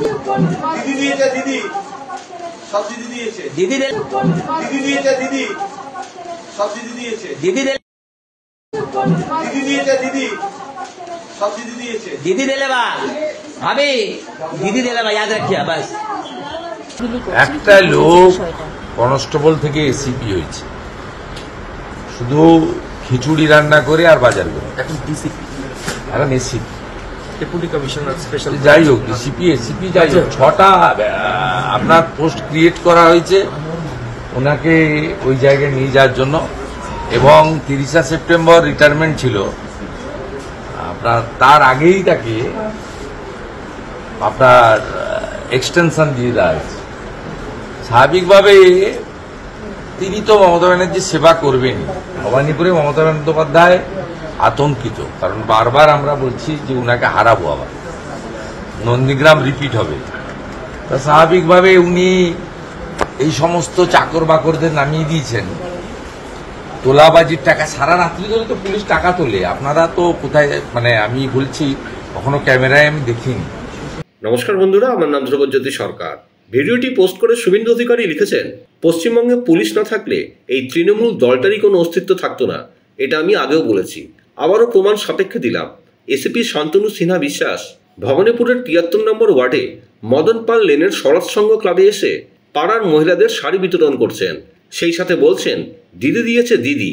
দিদি দিয়েছে, দিদি সব দিদি দিয়েছে, দিদি দিদি দিয়েছে, দিদি সব দিদি দিয়েছে, দিদি দিদি দিয়েছে, দিদি সব দিদি দিয়েছে, दीदी दिले बा भाभी दीदी दिले बा याद रखिए बस। একটা লোক কনস্টেবল থেকে এসিপি হয়েছে, শুধু খিচুড়ি রান্না করে আর বাজার করে। এখন ডিসিপি, এখন এসিপি, ডেপুটি কমিশনার স্পেশাল, যাই হোক ডিসিপি এসিপি যাই হোক, 6টা আপনার পোস্ট ক্রিয়েট করা হয়েছে ওনাকে ওই জায়গায় নিয়ে যাওয়ার জন্য। এবং 30শে সেপ্টেম্বর রিটায়ারমেন্ট ছিল আপনার, তার আগেই তাকে আপনার এক্সটেনশন দিয়ে দেওয়া হয়েছে। স্বাভাবিকভাবে তিনি তো মমতা ব্যানার্জির সেবা করবেন। ভবানীপুরে মমতা বন্দ্যোপাধ্যায় আতঙ্কিত, কারণ বারবার আমরা বলছি যে উনাকে হারাবো, আবার নন্দীগ্রাম রিপিট হবে। তা স্বাভাবিকভাবে উনি এই সমস্ত চাকর বাকরদের নামিয়ে দিয়েছেন। তোলাবাজির টাকা সারা রাত্রি ধরে তো পুলিশ টাকা তোলে, আপনারা তো কোথায়, মানে আমি বলছি কখনো ক্যামেরায় আমি দেখিনি। নমস্কার বন্ধুরা, আমার নাম ধ্রুবজ্যোতি সরকার। ভিডিওটি পোস্ট করে শুভেন্দু অধিকারী লিখেছেন, পশ্চিমবঙ্গে পুলিশ না থাকলে এই তৃণমূল দলটারই কোনো অস্তিত্ব থাকতো না। এটা আমি আগেও বলেছি, আবারও প্রমাণ সাপেক্ষে দিলাম। এসিপি শান্তনু সিনহা বিশ্বাস ভবানীপুরের 73 নম্বর ওয়ার্ডে মদন পাল লেনের শরৎ সংঘ ক্লাবে এসে পাড়ার মহিলাদের শাড়ি বিতরণ করছেন, সেই সাথে বলছেন দিদি দিয়েছে দিদি।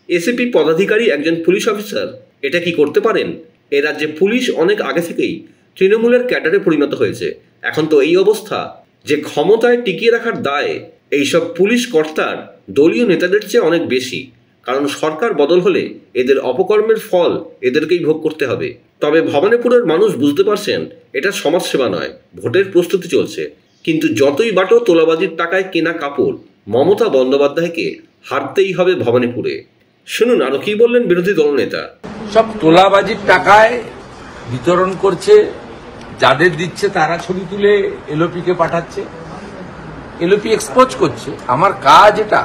এসিপি পদাধিকারী একজন পুলিশ অফিসার এটা কি করতে পারেন? এ রাজ্যে পুলিশ অনেক আগে থেকেই তৃণমূলের ক্যাডারে পরিণত হয়েছে। এখন তো এই অবস্থা যে ক্ষমতায় টিকিয়ে রাখার দায় এইসব পুলিশ কর্তার দলীয় নেতাদের চেয়ে অনেক বেশি, কারণ সরকার বদল হলে এদের অপকর্মের ফল এদেরকেই ভোগ করতে হবে। তবে ভবানীপুরের মানুষ বুঝতে পারছেন এটা সমাজসেবা নয়, ভোটের প্রস্তুতি চলছে। কিন্তু যতই বাটো তোলাবাজির টাকায় কেনা কাপড়, মমতা বন্দ্যোপাধ্যায়কে হারতেই হবে ভবানীপুরে। শুনুন আরো কি বললেন বিরোধী দলনেতা। সব তোলাবাজির টাকায় বিতরণ করছে, যাদের দিচ্ছে তারা ছবি তুলে এলওপি কে পাঠাচ্ছে, এলওপি এক্সপোজ করছে। আমার কাজ এটা।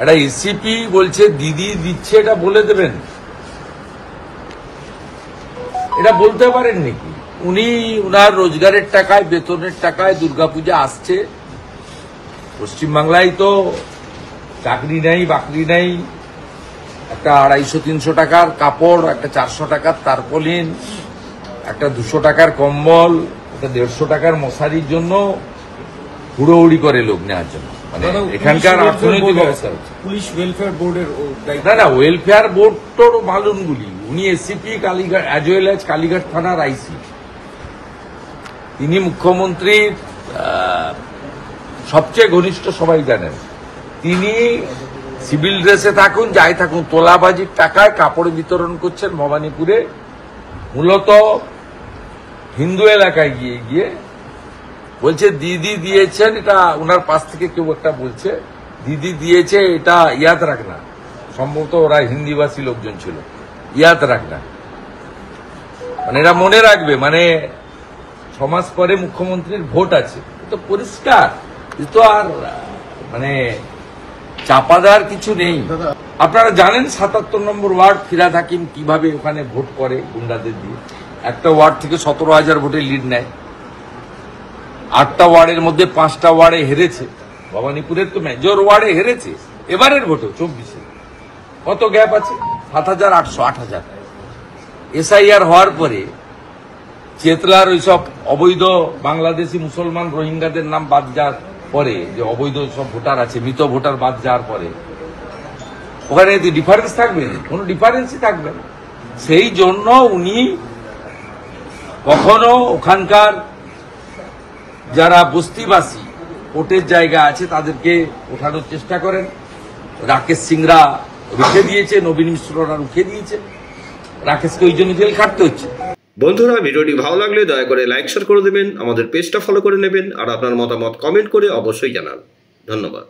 একটা এসিপি বলছে দিদি দিচ্ছে, এটা বলে দেবেন, এটা বলতে পারেন নাকি? উনি উনার রোজগারের টাকায়, বেতনের টাকায় দুর্গাপূজা আসছে। পশ্চিমবাংলায় তো চাকরি নেই, বাকরি নেই। একটা 250-300 টাকার কাপড়, একটা 400 টাকার তারপলিন, একটা 200 টাকার কম্বল, একটা 150 টাকার মশারির জন্য হুড়োহুড়ি করে লোক নেওয়ার জন্য। মানে এখানকার অর্থনৈতিক অবস্থা, পুলিশ ওয়েলফেয়ার বোর্ডের না ওয়েলফেয়ার বোর্ড তো মালুনগুলি। উনি ACP Kalighat, as well as Kalighat থানার আইসি। তিনি মুখ্যমন্ত্রীর সবচেয়ে ঘনিষ্ঠ, সবাই জানেন। তিনি সিভিল ড্রেসে থাকুন, যাই থাকুন, তোলাবাজির টাকায় কাপড় বিতরণ করছেন ভবানীপুরে। মূলত হিন্দু এলাকায় গিয়ে গিয়ে বলছে দিদি দিয়েছেন, এটা ওনার পাশ থেকে কেউ একটা বলছে দিদি দিয়েছে, এটা ইয়াদ রাখনা। সম্ভবত ওরা হিন্দিভাষী লোকজন ছিল, ইয়াদ রাখনা মানে এরা মনে রাখবে। মানে 6 মাস পরে মুখ্যমন্ত্রীর ভোট আছে, তো পরিষ্কার, তো আর মানে চাপা দেওয়ার কিছু নেই। আপনারা জানেন 77 নম্বর ওয়ার্ড ফিরাদ হাকিম কিভাবে ওখানে ভোট করে গুন্ডাদের দিয়ে। একটা ওয়ার্ড থেকে 17,000 ভোটে লিড নেয়। 8টা ওয়ার্ডের মধ্যে 5টা ওয়ার্ডে হেরেছে। ভবানীপুরের তো মেজর ওয়ার্ডে হেরেছে। এবারের ভোটে 24-এ কত গ্যাপ আছে? 7,800, 8,000। এসআইআর হওয়ার পরে চেতলার ওইসব অবৈধ বাংলাদেশি মুসলমান রোহিঙ্গাদের নাম বাদ যাওয়ার পরে, যে অবৈধ সব ভোটার আছে, মৃত ভোটার বাদ যাওয়ার পরে ওখানে ডিফারেন্স থাকবে না, কোনো ডিফারেন্সই থাকবে না। সেই জন্য উনি কখনো ওখানকার যারা বস্তিবাসী ভোটের জায়গা আছে তাদেরকে ওঠানোর চেষ্টা করেন। রাকেশ সিংরা রুখে দিয়েছে, নবীন মিশ্ররা রুখে দিয়েছে। রাকেশকে ওই জন্য জেল খাটতে হচ্ছে। বন্ধুরা, ভিডিওটি ভালো লাগলে দয়া করে লাইক শেয়ার করে দেবেন, আমাদের পেজটা ফলো করে নেবেন, আর আপনার মতামত কমেন্ট করে অবশ্যই জানান। ধন্যবাদ।